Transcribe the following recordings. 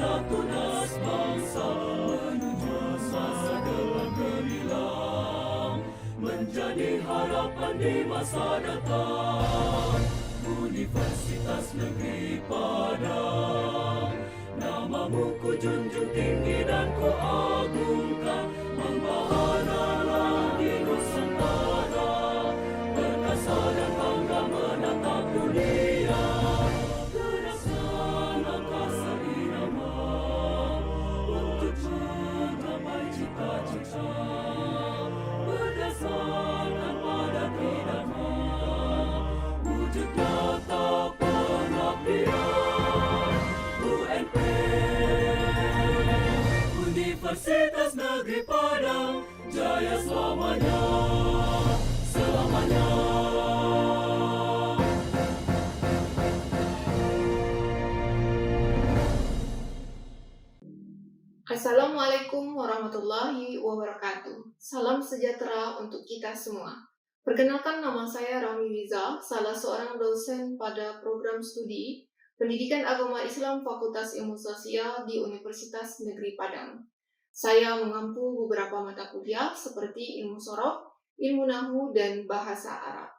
pada tunas bangsa menuju masa depan gemilang, menjadi harapan di masa datang. Universitas Negeri Padang, namamu ku junjung tinggi dan ku agungkan, membahana di Nusantara, perkasa dan bangga menatap dunia. Gerakan angkasa irama untuk mencapai cita-cita, berdasarkan pada pidana, wujud nyata pengabdian. UNP, Universitas Negeri Padang, jaya selamanya, selamanya. Assalamualaikum warahmatullahi wabarakatuh. Salam sejahtera untuk kita semua. Perkenalkan, nama saya Rami Wiza, salah seorang dosen pada program studi Pendidikan Agama Islam Fakultas Ilmu Sosial di Universitas Negeri Padang. Saya mengampu beberapa mata kuliah seperti ilmu sorof, ilmu nahwu, dan bahasa Arab.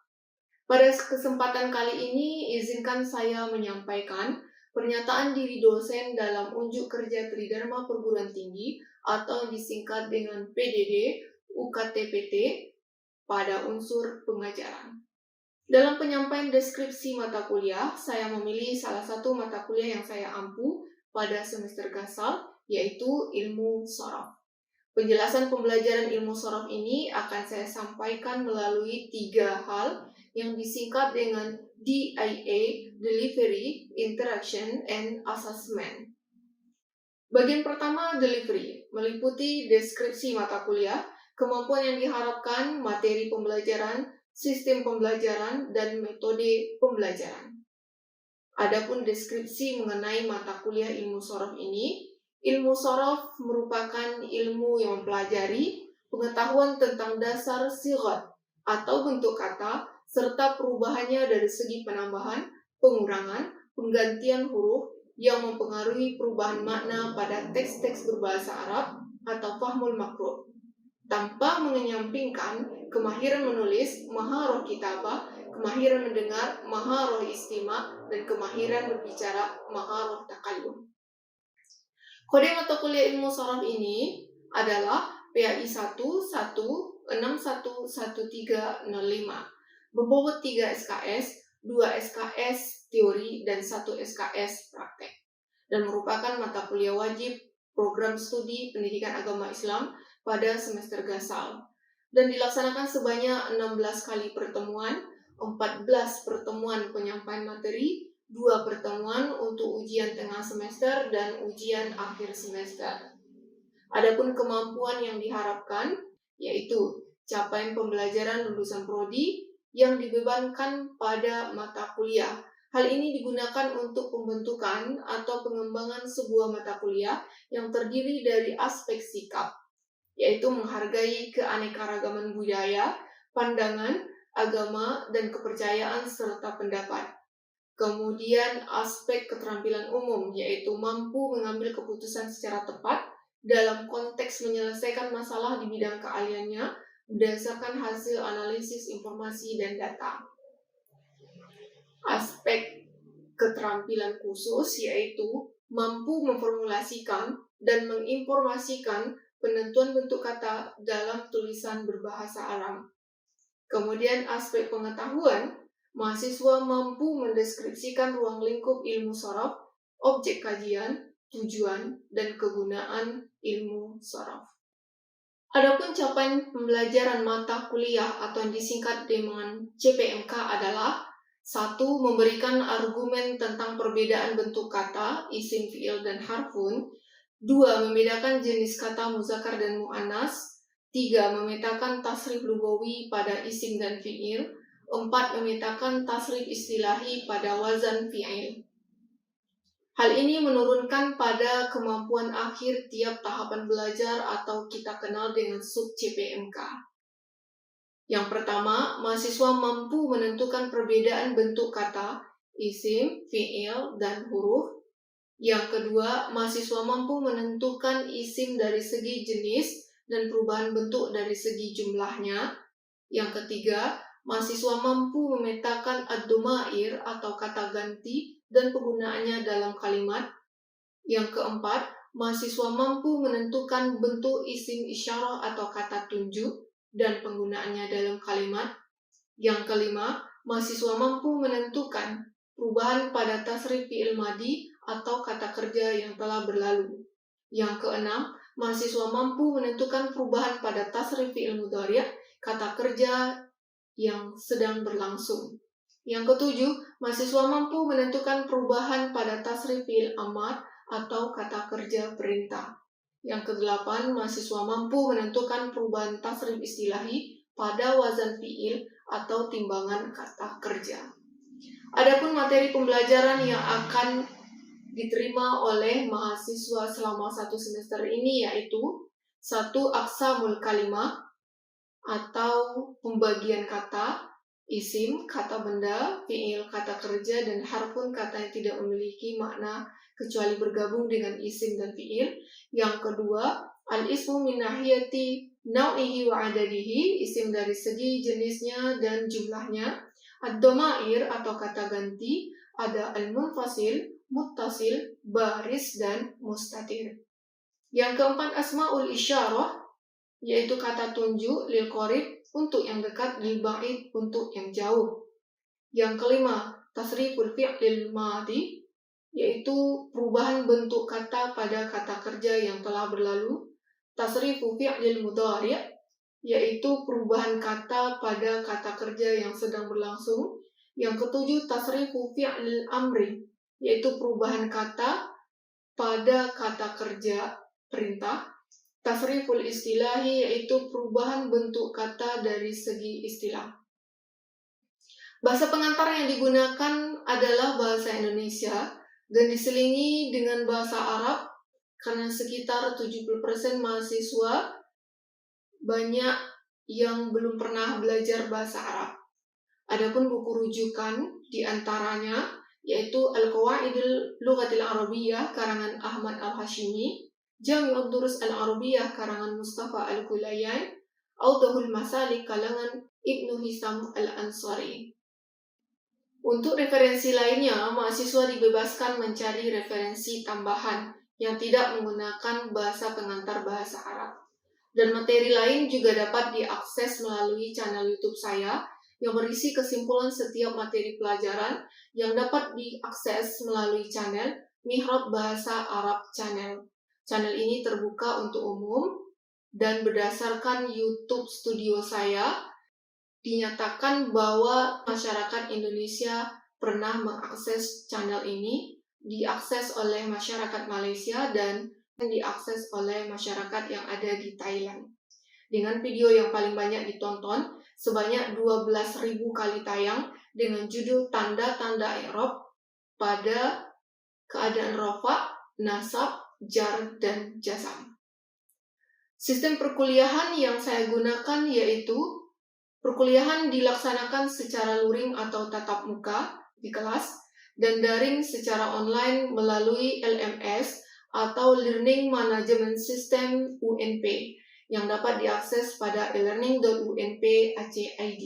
Pada kesempatan kali ini, izinkan saya menyampaikan pernyataan diri dosen dalam unjuk kerja Tridharma Perguruan Tinggi atau disingkat dengan PDD UKTPT pada unsur pengajaran. Dalam penyampaian deskripsi mata kuliah, saya memilih salah satu mata kuliah yang saya ampu pada semester gasal, yaitu ilmu sorof. Penjelasan pembelajaran ilmu sorof ini akan saya sampaikan melalui 3 hal yang disingkat dengan DIA, Delivery, Interaction, and Assessment. Bagian pertama, delivery, meliputi deskripsi mata kuliah, kemampuan yang diharapkan, materi pembelajaran, sistem pembelajaran, dan metode pembelajaran. Adapun deskripsi mengenai mata kuliah ilmu sorof ini, ilmu sorof merupakan ilmu yang mempelajari pengetahuan tentang dasar sighat atau bentuk kata, serta perubahannya dari segi penambahan, pengurangan, penggantian huruf yang mempengaruhi perubahan makna pada teks-teks berbahasa Arab atau fahmul makruh, tanpa mengenyampingkan kemahiran menulis, maharah kitabah, kemahiran mendengar, maharah istima', dan kemahiran berbicara, maharah takallum. Kode mata kuliah ilmu sorof ini adalah PAI 116111305, berbobot 3 SKS, 2 SKS teori, dan 1 SKS praktek, dan merupakan mata kuliah wajib program studi Pendidikan Agama Islam pada semester gasal, dan dilaksanakan sebanyak 16 kali pertemuan, 14 pertemuan penyampaian materi, 2 pertemuan untuk ujian tengah semester dan ujian akhir semester. Adapun kemampuan yang diharapkan yaitu capaian pembelajaran lulusan prodi yang dibebankan pada mata kuliah. Hal ini digunakan untuk pembentukan atau pengembangan sebuah mata kuliah yang terdiri dari aspek sikap, yaitu menghargai keanekaragaman budaya, pandangan, agama, dan kepercayaan serta pendapat. Kemudian aspek keterampilan umum, yaitu mampu mengambil keputusan secara tepat dalam konteks menyelesaikan masalah di bidang keahliannya berdasarkan hasil analisis informasi dan data. Aspek keterampilan khusus yaitu mampu memformulasikan dan menginformasikan penentuan bentuk kata dalam tulisan berbahasa Arab. Kemudian aspek pengetahuan, mahasiswa mampu mendeskripsikan ruang lingkup ilmu sorof, objek kajian, tujuan, dan kegunaan ilmu sorof. Adapun capaian pembelajaran mata kuliah atau yang disingkat dengan CPMK adalah 1. Memberikan argumen tentang perbedaan bentuk kata, isim, fi'il, dan harfun. 2. Membedakan jenis kata muzakkar dan mu'annas. 3. Memetakan tasrif lugawi pada isim dan fi'il. 4. Memetakan tasrif istilahi pada wazan fi'il. Hal ini menurunkan pada kemampuan akhir tiap tahapan belajar atau kita kenal dengan sub-CPMK. Yang pertama, mahasiswa mampu menentukan perbedaan bentuk kata, isim, fi'il, dan huruf. Yang kedua, mahasiswa mampu menentukan isim dari segi jenis dan perubahan bentuk dari segi jumlahnya. Yang ketiga, mahasiswa mampu memetakan ad-domair atau kata ganti dan penggunaannya dalam kalimat. Yang keempat, mahasiswa mampu menentukan bentuk isim isyarah atau kata tunjuk dan penggunaannya dalam kalimat. Yang kelima, mahasiswa mampu menentukan perubahan pada tasrif fi'il madi atau kata kerja yang telah berlalu. Yang keenam, mahasiswa mampu menentukan perubahan pada tasrif fi'il mudhari', kata kerja yang sedang berlangsung. Yang ketujuh, mahasiswa mampu menentukan perubahan pada tasrif fi'il amar atau kata kerja perintah. Yang kedelapan, mahasiswa mampu menentukan perubahan tasrif istilahi pada wazan fi'il atau timbangan kata kerja. Adapun materi pembelajaran yang akan diterima oleh mahasiswa selama 1 semester ini yaitu 1. Aqsamul kalimah atau pembagian kata, isim, kata benda, fi'il, kata kerja, dan harfun, kata yang tidak memiliki makna kecuali bergabung dengan isim dan fi'il. Yang kedua, al-ismu min nahiyati nau'ihi wa adadihi, isim dari segi jenisnya dan jumlahnya. Ad-domair atau kata ganti, ada al-munfasil, muttasil, baris, dan mustatir. Yang keempat, asma'ul isyarah, yaitu kata tunjuk, lil qorib, untuk yang dekat, lil ba'id, untuk yang jauh. Yang kelima, tasriful fi'lil madi, yaitu perubahan bentuk kata pada kata kerja yang telah berlalu. Tasrifu fi'lil mudhari', yaitu perubahan kata pada kata kerja yang sedang berlangsung. Yang ketujuh, tasrifu fi'lil amri, yaitu perubahan kata pada kata kerja perintah. Tasriful istilahi, yaitu perubahan bentuk kata dari segi istilah. Bahasa pengantar yang digunakan adalah bahasa Indonesia dan diselingi dengan bahasa Arab karena sekitar 70% mahasiswa banyak yang belum pernah belajar bahasa Arab. Adapun buku rujukan diantaranya yaitu Al-Qawaidul Lughatil Arabiyyah karangan Ahmad Al-Hashimi, Jami'ud Durus Al-Arabiyyah karangan Mustafa Al-Kulayyan, Awdahul Masalik karangan Ibnu Hisam Al-Ansari. Untuk referensi lainnya, mahasiswa dibebaskan mencari referensi tambahan yang tidak menggunakan bahasa pengantar bahasa Arab. Dan materi lain juga dapat diakses melalui channel YouTube saya yang berisi kesimpulan setiap materi pelajaran yang dapat diakses melalui channel Mihrab Bahasa Arab Channel. Channel ini terbuka untuk umum dan berdasarkan YouTube studio saya, dinyatakan bahwa masyarakat Indonesia pernah mengakses channel ini, diakses oleh masyarakat Malaysia dan diakses oleh masyarakat yang ada di Thailand. Dengan video yang paling banyak ditonton, sebanyak 12.000 kali tayang dengan judul Tanda-tanda i'rab pada keadaan rafa, nasab, jar, dan jazam. Sistem perkuliahan yang saya gunakan yaitu perkuliahan dilaksanakan secara luring atau tatap muka di kelas dan daring secara online melalui LMS atau Learning Management System UNP yang dapat diakses pada elearning.unp.ac.id.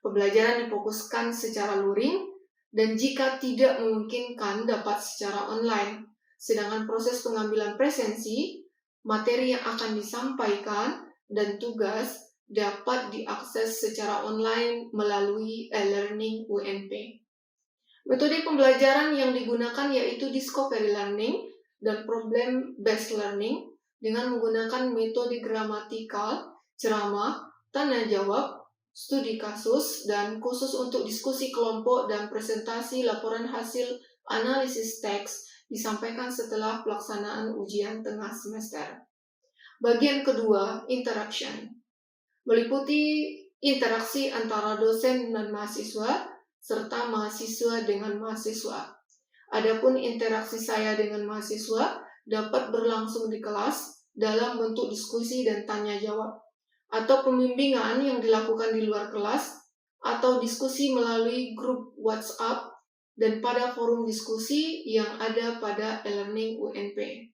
Pembelajaran difokuskan secara luring dan jika tidak memungkinkan dapat secara online. Sedangkan proses pengambilan presensi, materi yang akan disampaikan, dan tugas dapat diakses secara online melalui e-learning UNP. Metode pembelajaran yang digunakan yaitu Discovery Learning dan Problem Based Learning dengan menggunakan metode gramatikal, ceramah, tanya jawab, studi kasus, dan khusus untuk diskusi kelompok dan presentasi laporan hasil analisis teks disampaikan setelah pelaksanaan ujian tengah semester. Bagian kedua, interaction, meliputi interaksi antara dosen dan mahasiswa, serta mahasiswa dengan mahasiswa. Adapun interaksi saya dengan mahasiswa dapat berlangsung di kelas dalam bentuk diskusi dan tanya jawab, atau pembimbingan yang dilakukan di luar kelas, atau diskusi melalui grup WhatsApp dan pada forum diskusi yang ada pada e-learning UNP.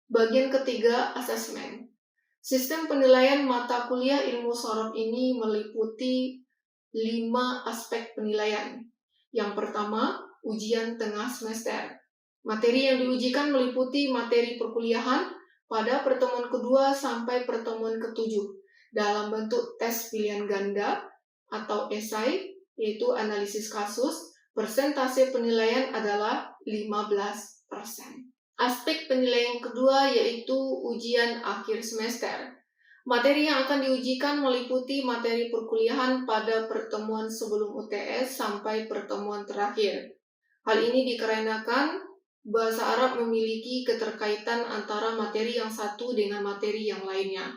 Bagian ketiga, asesmen. Sistem penilaian mata kuliah ilmu sorof ini meliputi 5 aspek penilaian. Yang pertama, ujian tengah semester. Materi yang diujikan meliputi materi perkuliahan pada pertemuan kedua sampai pertemuan ketujuh dalam bentuk tes pilihan ganda atau esai, yaitu analisis kasus. Persentase penilaian adalah 15%. Aspek penilaian kedua yaitu ujian akhir semester. Materi yang akan diujikan meliputi materi perkuliahan pada pertemuan sebelum UTS sampai pertemuan terakhir. Hal ini dikarenakan bahasa Arab memiliki keterkaitan antara materi yang satu dengan materi yang lainnya.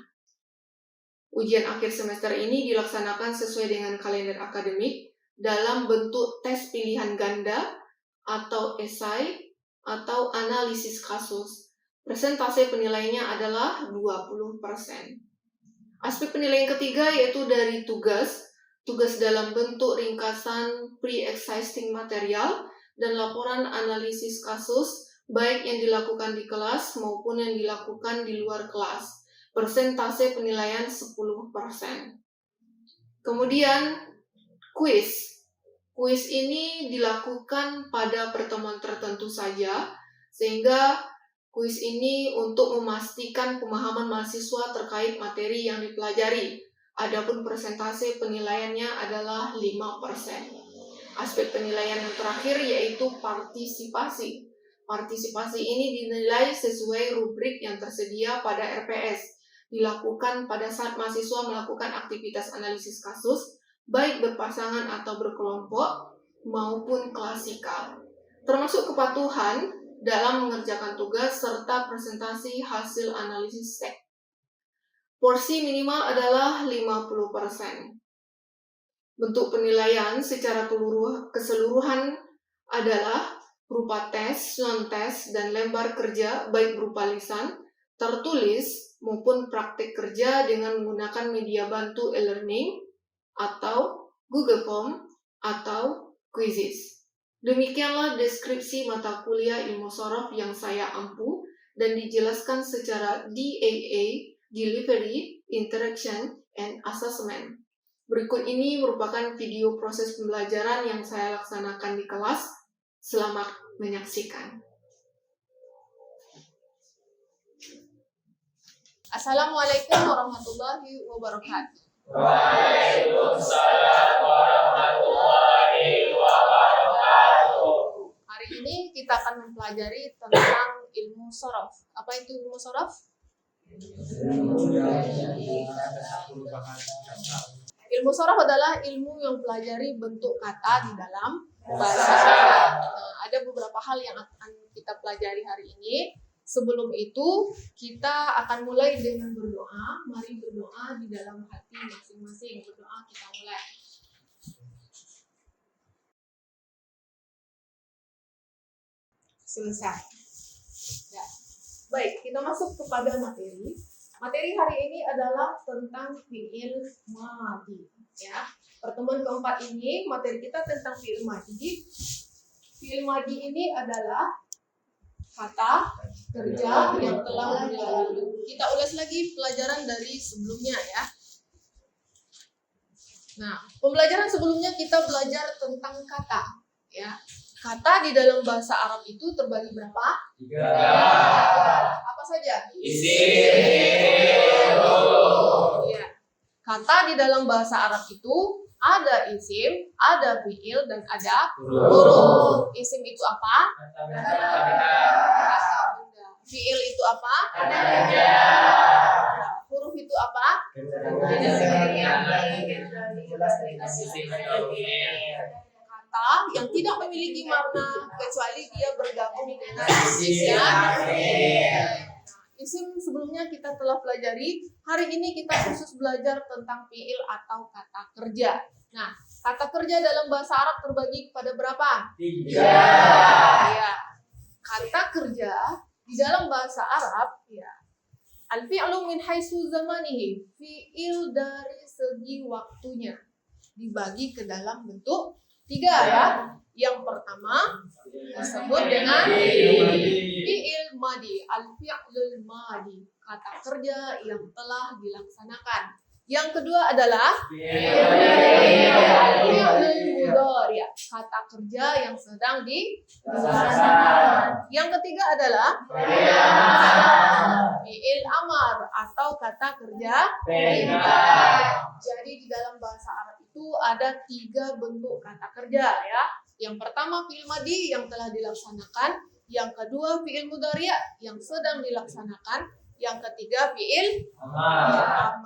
Ujian akhir semester ini dilaksanakan sesuai dengan kalender akademik dalam bentuk tes pilihan ganda atau esai atau analisis kasus. Persentase penilaiannya adalah 20%. Aspek penilaian ketiga yaitu dari tugas dalam bentuk ringkasan pre-existing material dan laporan analisis kasus, baik yang dilakukan di kelas maupun yang dilakukan di luar kelas. Persentase penilaian 10%. Kemudian, kuis. Kuis ini dilakukan pada pertemuan tertentu saja, sehingga kuis ini untuk memastikan pemahaman mahasiswa terkait materi yang dipelajari. Adapun persentase penilaiannya adalah 5%. Aspek penilaian yang terakhir yaitu partisipasi. Partisipasi ini dinilai sesuai rubrik yang tersedia pada RPS. Dilakukan pada saat mahasiswa melakukan aktivitas analisis kasus, baik berpasangan atau berkelompok maupun klasikal, termasuk kepatuhan dalam mengerjakan tugas serta presentasi hasil analisis SEC. Porsi minimal adalah 50%. Bentuk penilaian secara keseluruhan adalah berupa tes, non-tes, dan lembar kerja baik berupa lisan, tertulis, maupun praktik kerja dengan menggunakan media bantu e-learning atau Google Form atau Quizzes. Demikianlah deskripsi mata kuliah ilmu sorof yang saya ampu dan dijelaskan secara DAA, Delivery, Interaction, and Assessment. Berikut ini merupakan video proses pembelajaran yang saya laksanakan di kelas. Selamat menyaksikan. Assalamualaikum warahmatullahi wabarakatuh. Waalaikumsalam warahmatullahi wabarakatuh. Hari ini kita akan mempelajari tentang ilmu sorof. Apa itu ilmu sorof? Ilmu sorof adalah ilmu yang mempelajari bentuk kata di dalam bahasa Arab. Ada beberapa hal yang akan kita pelajari hari ini. Sebelum itu, kita akan mulai dengan berdoa. Mari berdoa di dalam hati masing-masing. Berdoa, kita mulai. Selesai. Ya. Baik, kita masuk kepada materi. Materi hari ini adalah tentang fi'il madhi. Ya. Pertemuan keempat ini, materi kita tentang fi'il madhi. Fi'il madhi ini adalah kata kerja yang telah berlalu. Kita ulas lagi pelajaran dari sebelumnya ya. Nah, pembelajaran sebelumnya kita belajar tentang kata ya. Kata di dalam bahasa Arab itu terbagi berapa? 3. Apa saja? Isim. Ya. Kata di dalam bahasa Arab itu ada isim, ada fi'il, dan ada huruf. Isim itu apa? Kata benda. Fi'il itu apa? Huruf itu apa? Kata yang tidak memiliki makna kecuali dia bergabung dengan isim ya. Isim sebelumnya kita telah pelajari. Hari ini kita khusus belajar tentang fi'il atau kata kerja. Nah, kata kerja dalam bahasa Arab terbagi pada berapa? 3. Ya. Kata kerja di dalam bahasa Arab ya. Al-fi'lu min haitsu zamanihi. Fi'il dari segi waktunya dibagi ke dalam bentuk 3 ya. Yang pertama disebut dengan fi'il madi, al-fi'lul madi, kata kerja yang telah dilaksanakan. Yang kedua adalah fi'lul mudhari', kata kerja yang sedang dilaksanakan. Yang ketiga adalah fi'il amar atau kata kerja perintah. Jadi di dalam bahasa Arab itu ada 3 bentuk kata kerja ya. Yang pertama fi'il madi yang telah dilaksanakan, yang kedua fi'il mudhari' yang sedang dilaksanakan, yang ketiga fi'il amar.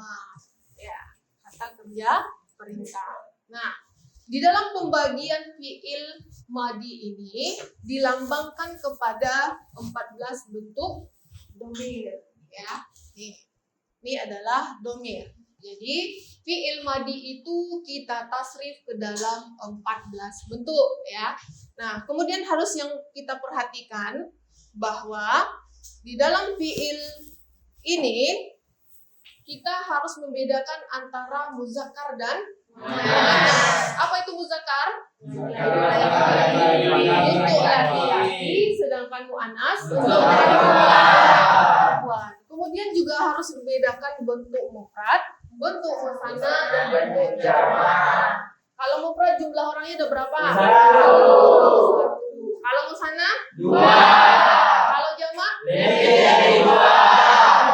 Ya, kata kerja perintah. Nah, di dalam pembagian fi'il madi ini dilambangkan kepada 14 bentuk domir ya. Ini adalah domir. Jadi fi'il madi itu kita tasrif ke dalam 14 bentuk ya. Nah, kemudian harus yang kita perhatikan bahwa di dalam fi'il ini kita harus membedakan antara muzakkar dan muannas. Apa itu muzakkar? Untuk laki-laki, sedangkan muannas untuk perempuan. Kemudian juga harus membedakan bentuk mufrad, bentuk musanna dan bentuk jamak. Kalau mufrad jumlah orangnya ada berapa? 1. Kalau musanna? 2. Kalau jamak? Lebih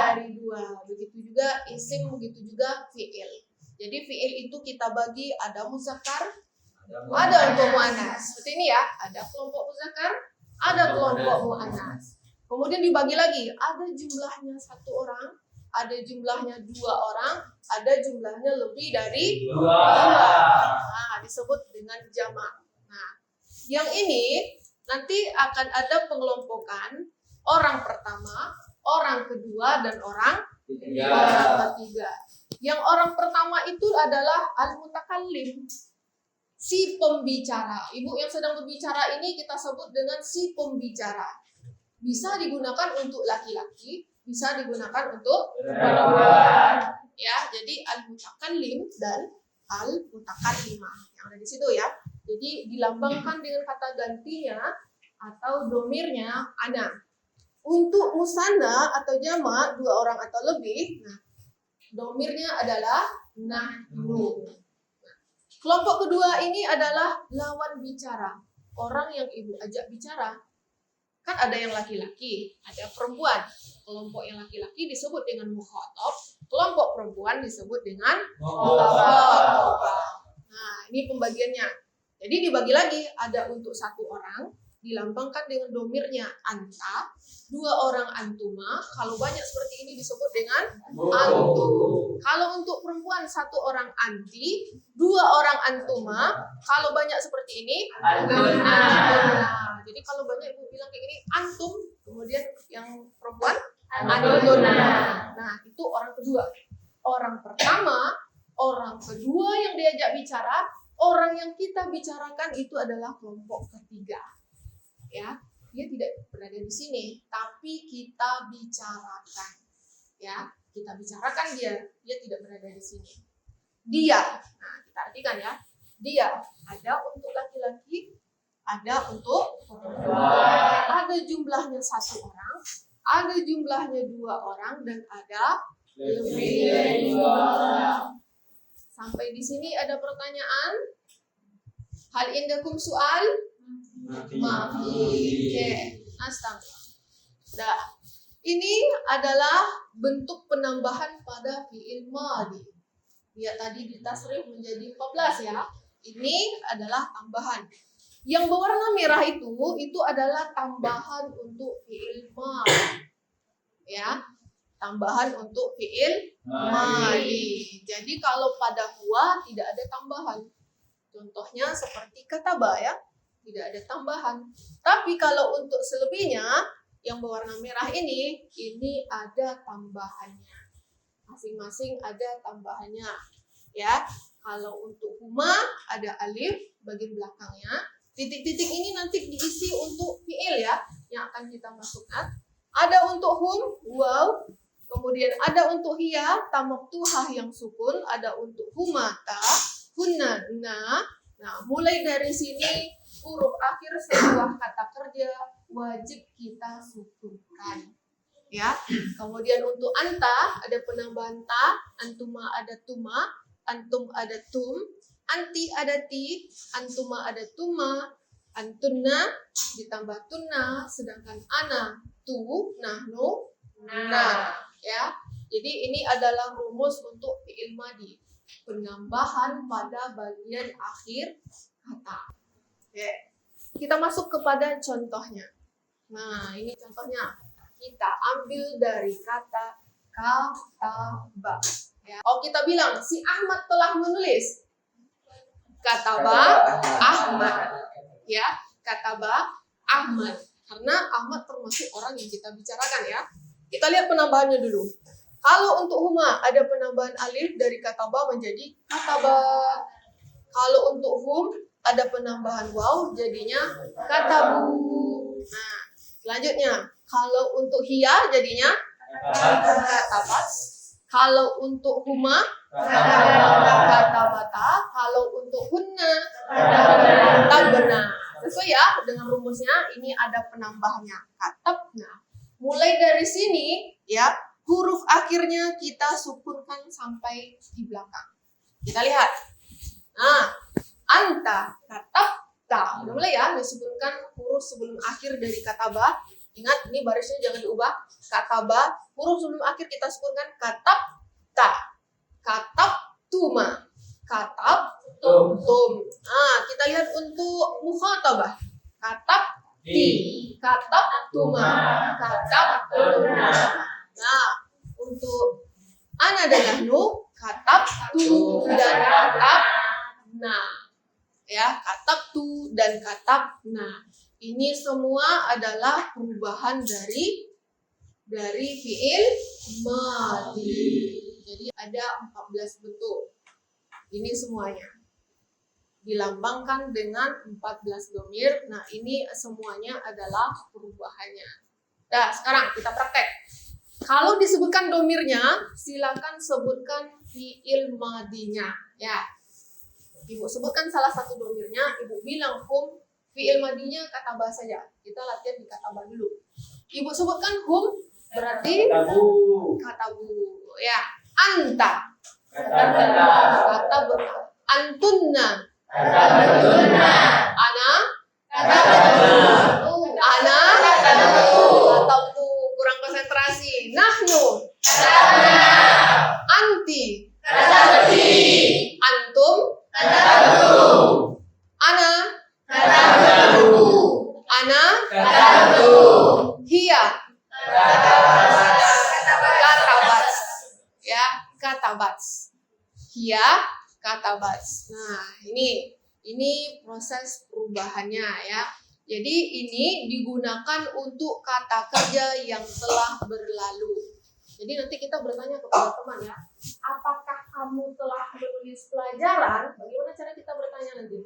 dari 2. Begitu juga isim, begitu juga fi'il. Jadi fi'il itu kita bagi ada muzakkar, ada untuk muannas. Seperti ini ya, ada kelompok muzakkar, ada kelompok muannas. Kemudian dibagi lagi, ada jumlahnya 1 orang, ada jumlahnya 2 orang, ada jumlahnya lebih dari 2. Nah, disebut dengan jamak. Nah, yang ini nanti akan ada pengelompokan orang pertama, orang kedua, dan orang ketiga. Yang orang pertama itu adalah al-mutakallim, si pembicara. Ibu yang sedang berbicara ini kita sebut dengan si pembicara. Bisa digunakan untuk laki-laki, bisa digunakan untuk perempuan. Ya, jadi al-mutakallim dan al-mutakallimah yang ada di situ ya. Jadi dilambangkan dengan kata gantinya atau domirnya ana. Untuk musanna atau jamak 2 orang atau lebih, nah domirnya adalah nahnu. Kelompok kedua ini adalah lawan bicara, orang yang ibu ajak bicara. Kan ada yang laki-laki, ada perempuan. Kelompok yang laki-laki disebut dengan mukhatab, kelompok perempuan disebut dengan mukhatab. Nah, ini pembagiannya. Jadi dibagi lagi, ada untuk 1 orang dilambangkan dengan domirnya anta, 2 orang antuma. Kalau banyak seperti ini disebut dengan antum. Kalau untuk perempuan 1 orang anti, 2 orang antuma. Kalau banyak seperti ini antuna. Jadi kalau banyak ibu bilang kayak gini antum, kemudian yang perempuan antuna. Nah, itu orang kedua. Orang pertama, orang kedua yang diajak bicara, orang yang kita bicarakan itu adalah kelompok ketiga. Ya, dia tidak berada di sini, tapi kita bicarakan. Ya, kita bicarakan dia tidak berada di sini. Dia, nah kita artikan ya, dia ada untuk laki-laki, ada untuk perempuan. Ada jumlahnya 1 orang, ada jumlahnya 2 orang, dan ada lebih dari 2 orang. Sampai di sini ada pertanyaan? Hal indakum soal? Oke, Dah. Ini adalah bentuk penambahan pada fi'il madi. Dia tadi ditasrif menjadi 14 ya. Ini adalah tambahan. Yang berwarna merah itu adalah tambahan untuk fi'il madi. Ya, tambahan untuk fi'il madi. Jadi kalau pada huwa tidak ada tambahan. Contohnya seperti kataba ya. Tidak ada tambahan. Tapi kalau untuk selebihnya yang berwarna merah ini ada tambahannya. Masing-masing ada tambahannya. Ya. Kalau untuk huma ada alif bagian belakangnya. Titik-titik ini nanti diisi untuk fi'il ya yang akan kita masukkan. Ada untuk hum waw. Kemudian ada untuk hiya ta maftuhah yang sukun, ada untuk huma ta, hunna na. Nah, mulai dari sini huruf akhir sebuah kata kerja wajib kita sukunkan. Ya. Kemudian untuk anta ada penambahan ta, antuma ada tuma, antum ada tum, anti ada ti, antuma ada tuma, antunna ditambah tunna, sedangkan ana tu, nahnu, na. Ya. Jadi ini adalah rumus untuk fi'il madi, penambahan pada bagian akhir kata. Oke. Kita masuk kepada contohnya. Nah, ini contohnya. Kita ambil dari kata kataba. Ya. Oh, kita bilang si Ahmad telah menulis. Kataba Ahmad. Ya, kataba Ahmad. Karena Ahmad termasuk orang yang kita bicarakan ya. Kita lihat penambahannya dulu. Kalau untuk huma ada penambahan alif dari kataba menjadi kataba. Kalau untuk hum ada penambahan waw jadinya katabu. Nah, selanjutnya kalau untuk hiya jadinya katabat. Kalau untuk huma katabata. Kalau untuk hunna katabna. Sesuai ya dengan rumusnya, ini ada penambahnya katabna. Mulai dari sini ya, huruf akhirnya kita sukunkan sampai di belakang. Kita lihat. Nah, anta katabta. Udah mulai ya, disukunkan huruf sebelum akhir dari kataba. Ingat, ini barisnya jangan diubah. Kataba, huruf sebelum akhir kita sukunkan katabta. Katabtuma. Katabtum. Nah, kita lihat untuk mukhatabah. Katabti. Katabtuma. Katabtuna. Nah, untuk ana dan nahnu, katabtu dan katabna. Ya, katabtu dan katabna. Ini semua adalah perubahan dari fiil madi. Jadi ada 14 bentuk. Ini semuanya dilambangkan dengan 14 domir. Nah, ini semuanya adalah perubahannya. Nah, sekarang kita praktek. Kalau disebutkan domirnya, silakan sebutkan fiil madinya. Ya, Ibu sebutkan salah satu domirnya. Ibu bilang hum. Fi'il madinya kataba saja. Kita latihan di kataba dulu. Ibu sebutkan hum berarti katabu. Ya, anta. Katabu. Antunna. Ana. Ana. Katabu. Kurang konsentrasi. Nahnu. Anti. Antum. Ana. Ana. Hiya. Katabat. Ya, katabat. Hiya, katabat. Nah, ini proses perubahannya ya. Jadi ini digunakan untuk kata kerja yang telah berlalu. Jadi nanti kita bertanya kepada teman ya, apakah kamu telah menulis pelajaran? Bagaimana cara kita bertanya nanti?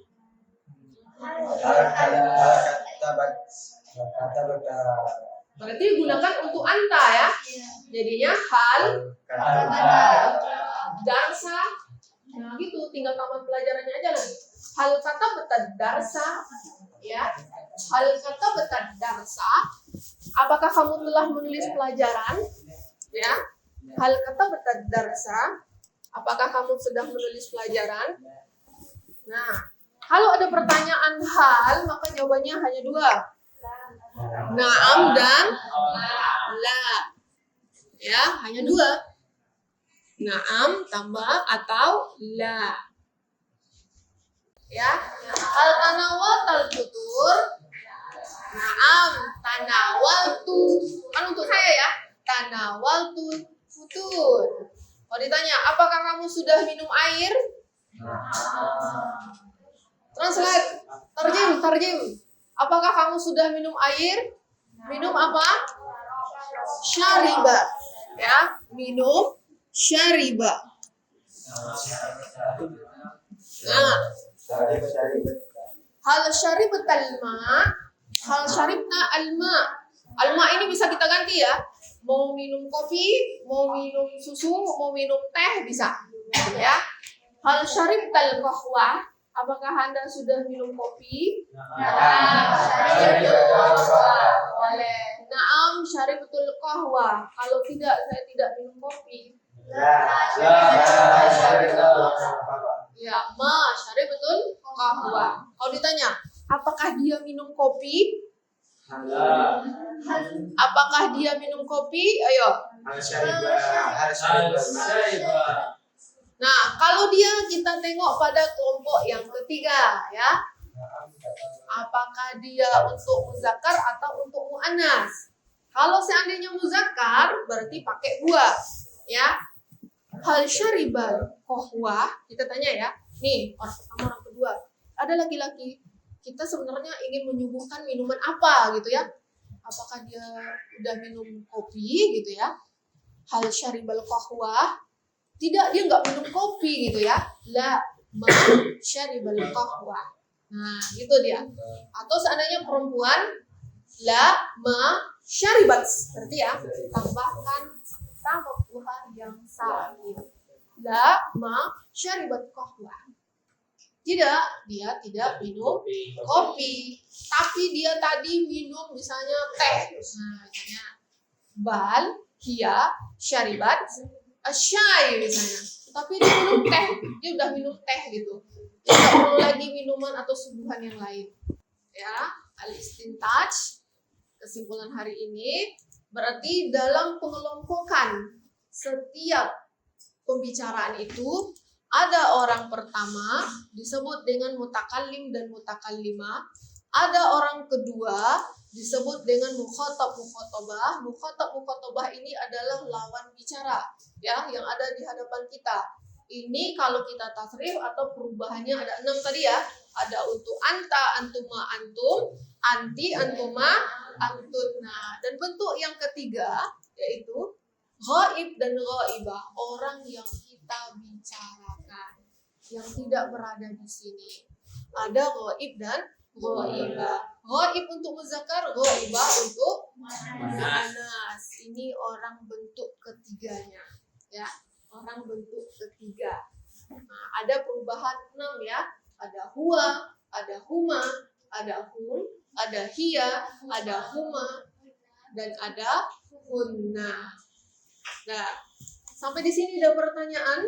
Berarti digunakan untuk anta ya. Jadinya hal darsa. Nah gitu, tinggal taman pelajarannya aja lagi. Hal kata betad darsa ya. Hal kata betad darsa. Apakah kamu telah menulis pelajaran? Ya. Hal kata betad darsa. Apakah kamu sudah menulis pelajaran? Nah, kalau ada pertanyaan hal, maka jawabannya hanya dua. Naam dan la. Ya, hanya dua. Naam tambah atau la. Ya. Hal tanawal futur. Naam tanawaltu. Kan untuk saya ya. Tanawaltu futur. Kalau ditanya, apakah kamu sudah minum air? Translate, terjem. Apakah kamu sudah minum air? Minum apa? Syariba. Ya, minum syariba. Nah, hal syaribatal ma, hal syaribna alma. Alma ini bisa kita ganti ya. Mau minum kopi, mau minum susu, mau minum teh bisa. Ya. Hal syaribtal qahwa. Apakah Anda sudah minum kopi? Boleh. Naam, syaribatul qahwa. Kalau tidak, saya tidak minum kopi. Ya, ma syaribatul qahwa. Kalau ditanya, apakah dia minum kopi? Apakah dia minum kopi? Ayo. Nah, kalau kita tengok pada kelompok yang ketiga, ya. Apakah dia untuk muzakkar atau untuk muannas? Kalau seandainya muzakkar, berarti pakai gua, ya. Hal syaribal qahwah, kita tanya ya. Nih, orang pertama, orang kedua. Ada laki-laki. Kita sebenarnya ingin menyuguhkan minuman apa gitu ya? Apakah dia udah minum kopi gitu ya? Hal syaribal qahwah. Tidak, dia nggak minum kopi gitu ya. La ma syaribal qahwah. Nah, gitu dia. Atau seandainya perempuan, la ma syaribat. Berarti ya, tambahkan tambah Tuhan yang sakin. La ma syaribat qahwah. Tidak, dia tidak minum kopi. Tapi dia tadi minum misalnya teh. Nah, misalnya bal, hiya, syaribat, asyai misalnya. Tapi dia minum teh, dia udah minum teh gitu. Dia nggak perlu lagi minuman atau suguhan yang lain. Ya, al-istintaj, kesimpulan hari ini berarti dalam pengelompokan setiap pembicaraan itu ada orang pertama disebut dengan mutakallim dan mutakallimah, ada orang kedua disebut dengan mukhatab-mukhatabah. Mukhatab-mukhatabah ini adalah lawan bicara ya yang ada di hadapan kita. Ini kalau kita tasrif atau perubahannya ada 6 tadi ya. Ada untuk anta, antuma, antum, anti, antuma, antunna. Dan bentuk yang ketiga yaitu ghaib dan ghaibah, orang yang kita bicarakan, yang tidak berada di sini. Ada ghaib dan ghaibah. Ghaib untuk muzakkar, ghaibah untuk muannas. Ini orang bentuk ketiganya, ya. Orang bentuk ketiga. Nah, ada perubahan 6 ya. Ada huwa, ada huma, ada hum, ada hiya, ada huma, dan ada hunna. Nah, sampai di sini ada pertanyaan?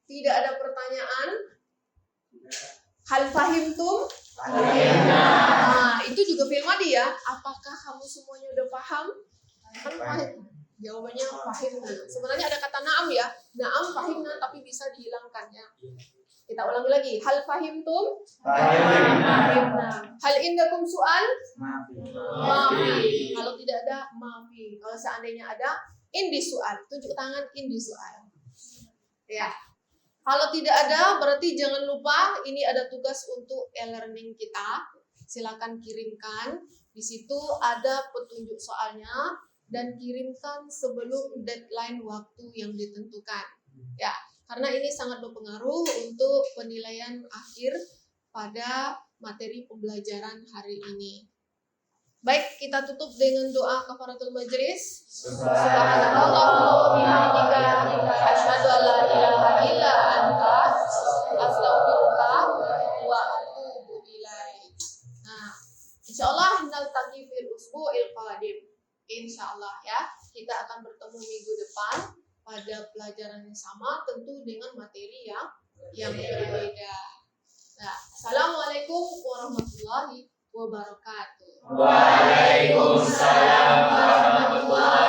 Tidak ada pertanyaan? Hal fahimtum? Nah, itu juga fi'il madhi ya. Apakah kamu semuanya udah paham? Kan paham. Jawabannya fahimna. Sebenarnya ada kata na'am ya. Na'am fahimna tapi bisa dihilangkan ya. Kita ulangi lagi. Hal fahimtum? Fahimna. Hal indakum su'al? Mafi. Kalau tidak ada, mafi. Kalau seandainya ada, indi su'al. Tunjuk tangan, indi su'al. Ya. Kalau tidak ada, berarti jangan lupa ini ada tugas untuk e-learning kita. Silakan kirimkan. Di situ ada petunjuk soalnya dan kirimkan sebelum deadline waktu yang ditentukan. Ya, karena ini sangat berpengaruh untuk penilaian akhir pada materi pembelajaran hari ini. Baik, kita tutup dengan doa kafaratul majlis. Subhanallahumma wa bihamdika asyhadu an la ilaha illa anta astaghfiruka wa atubu ilaik. Nah, insyaallah naltaqi fil usbu'il qadim. Insyaallah ya, kita akan bertemu minggu depan pada pelajaran yang sama, tentu dengan materi yang berbeda. Nah, assalamualaikum warahmatullahi wabarakatuh. Waalaikumsalam warahmatullahi